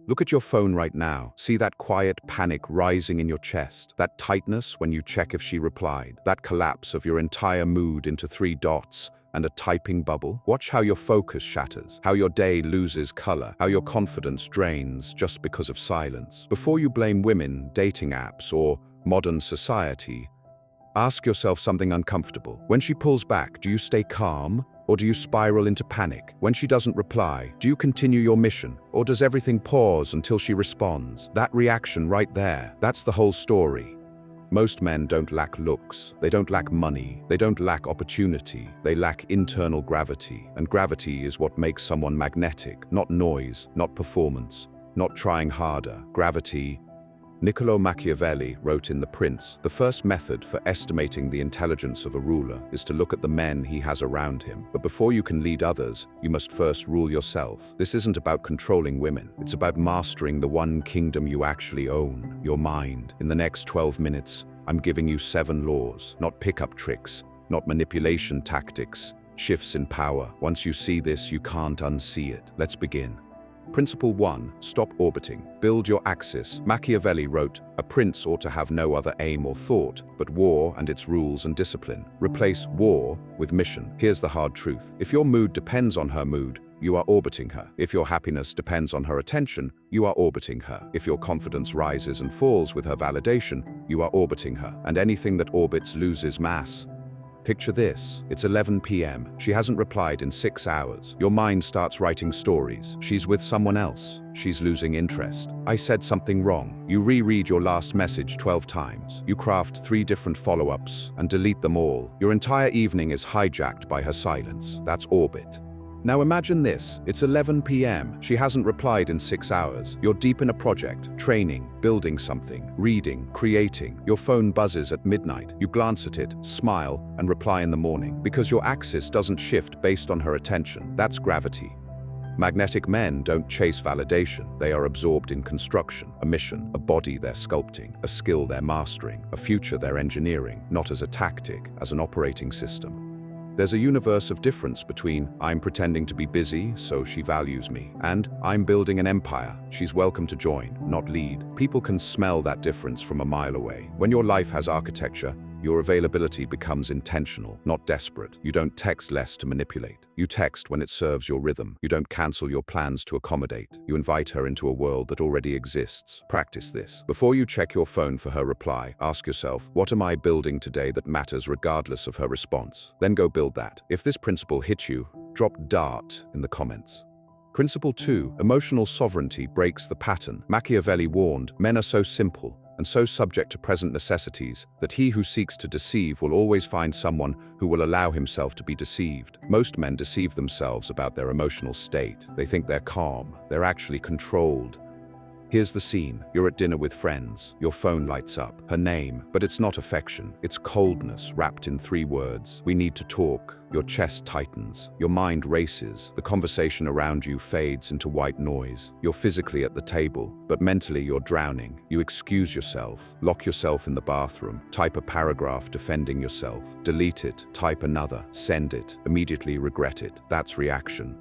Look at your phone right now. See that quiet panic rising in your chest, that tightness when you check if she replied, that collapse of your entire mood into 3 dots and a typing bubble. Watch how your focus shatters, how your day loses color, how your confidence drains just because of silence. Before you blame women, dating apps, or modern society, ask yourself something uncomfortable. When she pulls back, do you stay calm? Or do you spiral into panic? When she doesn't reply, do you continue your mission? Or does everything pause until she responds? That reaction right there, that's the whole story. Most men don't lack looks, they don't lack money, they don't lack opportunity, they lack internal gravity. And gravity is what makes someone magnetic, not noise, not performance, not trying harder. Gravity. Niccolò Machiavelli wrote in The Prince, the first method for estimating the intelligence of a ruler is to look at the men he has around him. But before you can lead others, you must first rule yourself. This isn't about controlling women. It's about mastering the one kingdom you actually own, your mind. In the next 12 minutes, I'm giving you 7 laws, not pickup tricks, not manipulation tactics, shifts in power. Once you see this, you can't unsee it. Let's begin. Principle 1. Stop orbiting. Build your axis. Machiavelli wrote, "A prince ought to have no other aim or thought, but war and its rules and discipline." Replace war with mission. Here's the hard truth. If your mood depends on her mood, you are orbiting her. If your happiness depends on her attention, you are orbiting her. If your confidence rises and falls with her validation, you are orbiting her. And anything that orbits loses mass. Picture this. It's 11 p.m. She hasn't replied in 6 hours. Your mind starts writing stories. She's with someone else. She's losing interest. I said something wrong. You reread your last message 12 times. You craft 3 different follow-ups and delete them all. Your entire evening is hijacked by her silence. That's orbit. Now imagine this. It's 11 p.m. She hasn't replied in 6 hours. You're deep in a project, training, building something, reading, creating. Your phone buzzes at midnight. You glance at it, smile, and reply in the morning. Because your axis doesn't shift based on her attention. That's gravity. Magnetic men don't chase validation. They are absorbed in construction, a mission, a body they're sculpting, a skill they're mastering, a future they're engineering, not as a tactic, as an operating system. There's a universe of difference between I'm pretending to be busy, so she values me, and I'm building an empire. She's welcome to join, not lead. People can smell that difference from a mile away. When your life has architecture, your availability becomes intentional, not desperate. You don't text less to manipulate. You text when it serves your rhythm. You don't cancel your plans to accommodate. You invite her into a world that already exists. Practice this. Before you check your phone for her reply, ask yourself, what am I building today that matters regardless of her response? Then go build that. If this principle hits you, drop DART in the comments. Principle 2. Emotional sovereignty breaks the pattern. Machiavelli warned, men are so simple and so subject to present necessities that he who seeks to deceive will always find someone who will allow himself to be deceived. Most men deceive themselves about their emotional state. They think they're calm. They're actually controlled. Here's the scene. You're at dinner with friends. Your phone lights up. Her name. But it's not affection. It's coldness wrapped in 3 words. We need to talk. Your chest tightens. Your mind races. The conversation around you fades into white noise. You're physically at the table, but mentally you're drowning. You excuse yourself. Lock yourself in the bathroom. Type a paragraph defending yourself. Delete it. Type another. Send it. Immediately regret it. That's reaction.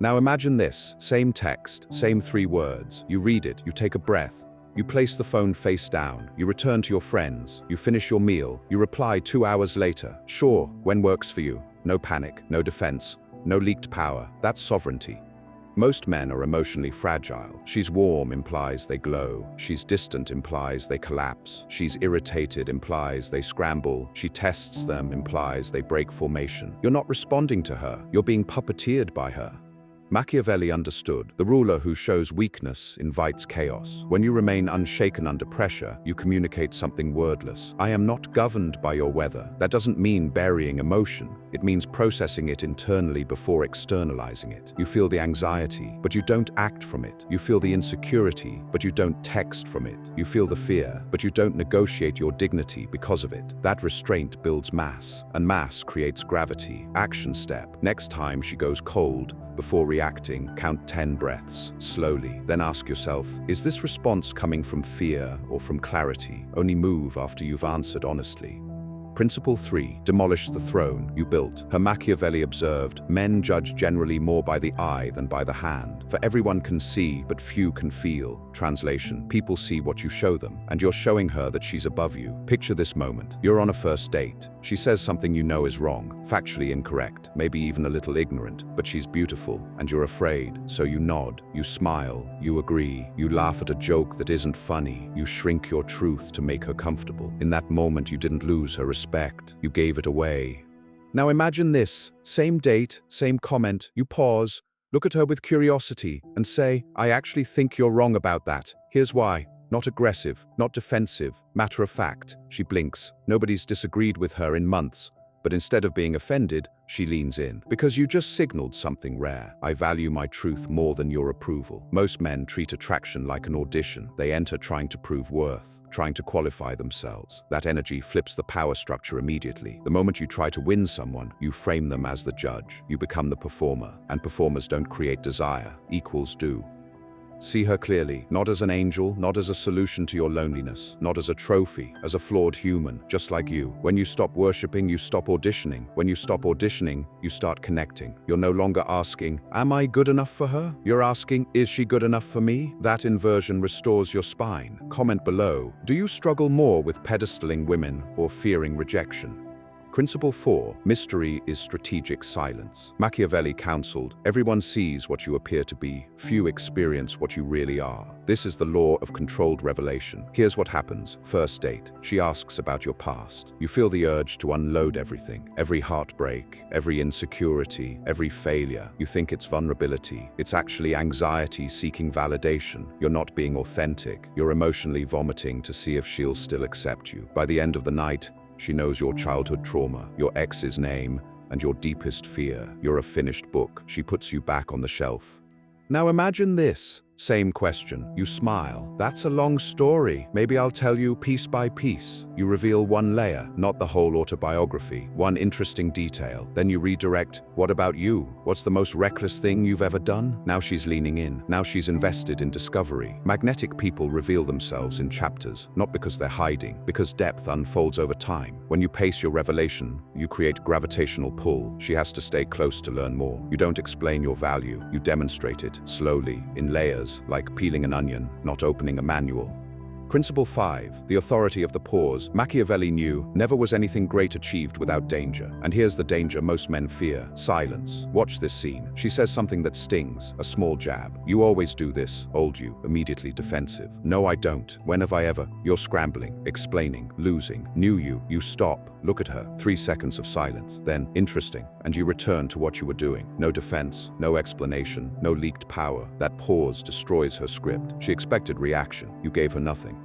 Now imagine this, same text, same 3 words. You read it, you take a breath, you place the phone face down, you return to your friends, you finish your meal, you reply 2 hours later. Sure, when works for you. No panic, no defense, no leaked power. That's sovereignty. Most men are emotionally fragile. She's warm implies they glow. She's distant implies they collapse. She's irritated implies they scramble. She tests them implies they break formation. You're not responding to her, you're being puppeteered by her. Machiavelli understood, the ruler who shows weakness invites chaos. When you remain unshaken under pressure, you communicate something wordless. I am not governed by your weather. That doesn't mean burying emotion. It means processing it internally before externalizing it. You feel the anxiety, but you don't act from it. You feel the insecurity, but you don't text from it. You feel the fear, but you don't negotiate your dignity because of it. That restraint builds mass, and mass creates gravity. Action step. Next time she goes cold, before reacting, count 10 breaths, slowly. Then ask yourself, is this response coming from fear or from clarity? Only move after you've answered honestly. Principle 3. Demolish the throne you built. Her Machiavelli observed, men judge generally more by the eye than by the hand. For everyone can see, but few can feel. Translation. People see what you show them, and you're showing her that she's above you. Picture this moment. You're on a first date. She says something you know is wrong, factually incorrect, maybe even a little ignorant, but she's beautiful, and you're afraid. So you nod, you smile, you agree, you laugh at a joke that isn't funny, you shrink your truth to make her comfortable. In that moment, you didn't lose her respect, you gave it away. Now imagine this, same date, same comment, you pause, look at her with curiosity, and say, I actually think you're wrong about that. Here's why. Not aggressive, not defensive, matter of fact. She blinks. Nobody's disagreed with her in months. But instead of being offended, she leans in. Because you just signaled something rare. I value my truth more than your approval. Most men treat attraction like an audition. They enter trying to prove worth, trying to qualify themselves. That energy flips the power structure immediately. The moment you try to win someone, you frame them as the judge. You become the performer. And performers don't create desire. Equals do. See her clearly, not as an angel, not as a solution to your loneliness, not as a trophy, as a flawed human, just like you. When you stop worshipping, you stop auditioning. When you stop auditioning, you start connecting. You're no longer asking, am I good enough for her? You're asking, is she good enough for me? That inversion restores your spine. Comment below, do you struggle more with pedestaling women or fearing rejection? Principle 4. Mystery is strategic silence. Machiavelli counseled, everyone sees what you appear to be, few experience what you really are. This is the law of controlled revelation. Here's what happens. First date. She asks about your past. You feel the urge to unload everything. Every heartbreak, every insecurity, every failure. You think it's vulnerability. It's actually anxiety seeking validation. You're not being authentic. You're emotionally vomiting to see if she'll still accept you. By the end of the night, she knows your childhood trauma, your ex's name, and your deepest fear. You're a finished book. She puts you back on the shelf. Now imagine this. Same question. You smile. That's a long story. Maybe I'll tell you piece by piece. You reveal one layer, not the whole autobiography, one interesting detail. Then you redirect, what about you? What's the most reckless thing you've ever done? Now she's leaning in. Now she's invested in discovery. Magnetic people reveal themselves in chapters, not because they're hiding, because depth unfolds over time. When you pace your revelation, you create gravitational pull. She has to stay close to learn more. You don't explain your value. You demonstrate it, slowly, in layers, like peeling an onion, not opening a manual. Principle 5. The authority of the pause. Machiavelli knew never was anything great achieved without danger. And here's the danger most men fear. Silence. Watch this scene. She says something that stings, a small jab. You always do this. Old you. Immediately defensive. No, I don't. When have I ever? You're scrambling, explaining, losing. New you. You stop. Look at her. 3 seconds of silence. Then, interesting. And you return to what you were doing. No defense, no explanation, no leaked power. That pause destroys her script. She expected reaction. You gave her nothing.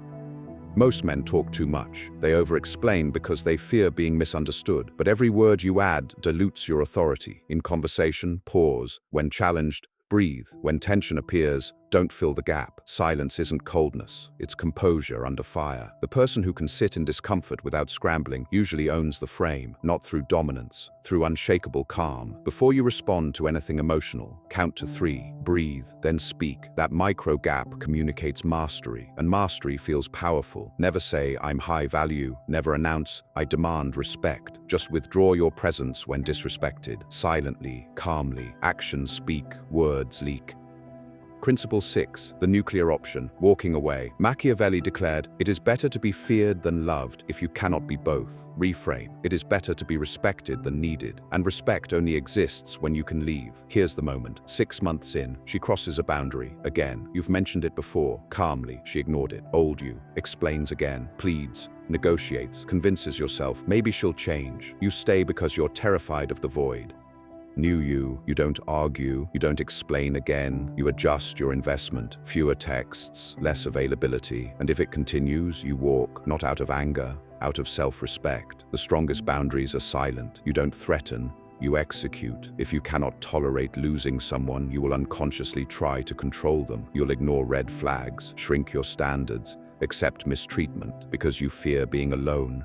Most men talk too much. They over-explain because they fear being misunderstood. But every word you add dilutes your authority. In conversation, pause. When challenged, breathe. When tension appears, don't fill the gap. Silence isn't coldness, it's composure under fire. The person who can sit in discomfort without scrambling usually owns the frame, not through dominance, through unshakable calm. Before you respond to anything emotional, count to 3, breathe, then speak. That micro gap communicates mastery, and mastery feels powerful. Never say, I'm high value. Never announce, I demand respect. Just withdraw your presence when disrespected. Silently, calmly. Actions speak, words leak. Principle 6. The nuclear option. Walking away. Machiavelli declared, it is better to be feared than loved if you cannot be both. Reframe. It is better to be respected than needed. And respect only exists when you can leave. Here's the moment. 6 months in, she crosses a boundary. Again. You've mentioned it before. Calmly, she ignored it. Old you. Explains again. Pleads. Negotiates. Convinces yourself. Maybe she'll change. You stay because you're terrified of the void. New you don't argue, you don't explain again, you adjust your investment, fewer texts, less availability, and if it continues, you walk, not out of anger, out of self-respect. The strongest boundaries are silent. You don't threaten, you execute. If you cannot tolerate losing someone, you will unconsciously try to control them. You'll ignore red flags, shrink your standards, accept mistreatment because you fear being alone.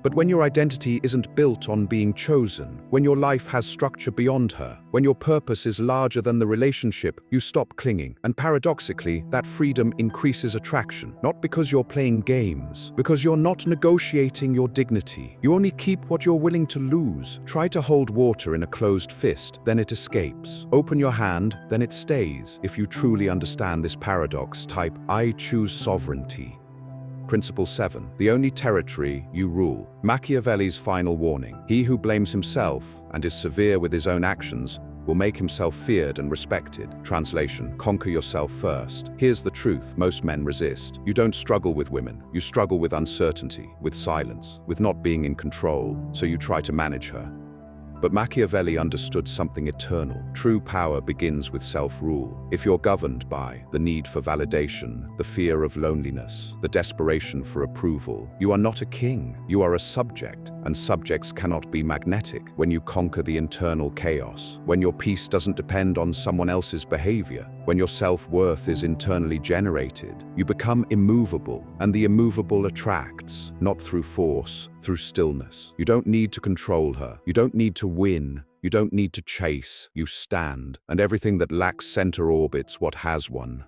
But when your identity isn't built on being chosen, when your life has structure beyond her, when your purpose is larger than the relationship, you stop clinging. And paradoxically, that freedom increases attraction. Not because you're playing games, because you're not negotiating your dignity. You only keep what you're willing to lose. Try to hold water in a closed fist, then it escapes. Open your hand, then it stays. If you truly understand this paradox, type, "I choose sovereignty." Principle 7. The only territory you rule. Machiavelli's final warning. He who blames himself and is severe with his own actions will make himself feared and respected. Translation: conquer yourself first. Here's the truth most men resist. You don't struggle with women. You struggle with uncertainty, with silence, with not being in control, so you try to manage her. But Machiavelli understood something eternal. True power begins with self-rule. If you're governed by the need for validation, the fear of loneliness, the desperation for approval, you are not a king, you are a subject, and subjects cannot be magnetic. When you conquer the internal chaos, when your peace doesn't depend on someone else's behavior, when your self-worth is internally generated, you become immovable, and the immovable attracts, not through force, through stillness. You don't need to control her. You don't need to win. You don't need to chase. You stand, and everything that lacks center orbits what has one.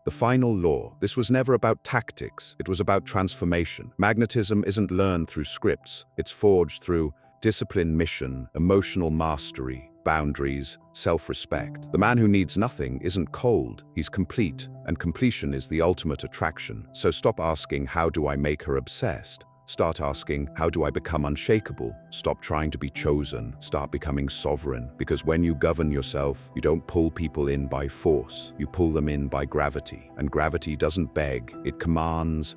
The final law. This was never about tactics. It was about transformation. Magnetism isn't learned through scripts. It's forged through discipline, mission, emotional mastery, boundaries, self-respect. The man who needs nothing isn't cold, he's complete, and completion is the ultimate attraction. So stop asking, how do I make her obsessed? Start asking, how do I become unshakable? Stop trying to be chosen, start becoming sovereign. Because when you govern yourself, you don't pull people in by force, you pull them in by gravity. And gravity doesn't beg, it commands,